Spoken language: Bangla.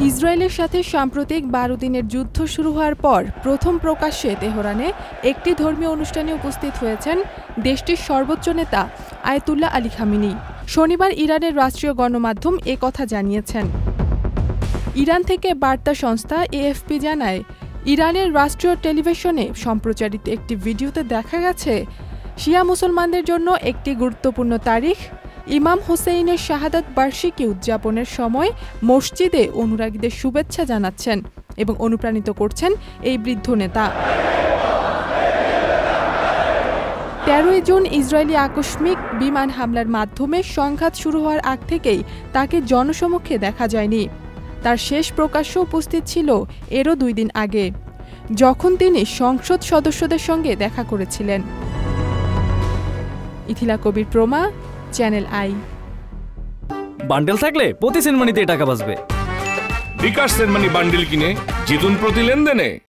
ইসরায়েলের সাথে সাম্প্রতিক ১২ দিনের যুদ্ধ শুরু হওয়ার পর প্রথম প্রকাশ্যে তেহরানে একটি ধর্মীয় অনুষ্ঠানে উপস্থিত হয়েছেন দেশটির সর্বোচ্চ নেতা আয়াতুল্লাহ আলী খামেনি। শনিবার ইরানের রাষ্ট্রীয় গণমাধ্যম কথা জানিয়েছেন। ইরান থেকে বার্তা সংস্থা এএফপি জানায়, ইরানের রাষ্ট্রীয় টেলিভিশনে সম্প্রচারিত একটি ভিডিওতে দেখা গেছে শিয়া মুসলমানদের জন্য একটি গুরুত্বপূর্ণ তারিখ ইমাম হোসেইনের শাহাদাত বার্ষিকী উদযাপনের সময় মসজিদে অনুরাগীদের শুভেচ্ছা জানাচ্ছেন এবং অনুপ্রাণিত করছেন এই বৃদ্ধ নেতা। ১৩ জুন ইসরায়েলি আকস্মিক বিমান হামলার মাধ্যমে সংঘাত শুরু হওয়ার আগ থেকেই তাকে জনসমক্ষে দেখা যায়নি। তার শেষ প্রকাশ্য উপস্থিত ছিল এরও ২ দিন আগে, যখন তিনি সংসদ সদস্যদের সঙ্গে দেখা করেছিলেন। ইথিলা কবির প্রমা, চ্যানেল আই। বান্ডেল থাকলে প্রতি সেনমানিতে টাকা বাঁচবে। বিকাশ সেনমানি বান্ডেল কিনে জিতুন প্রতি লেনদেনে।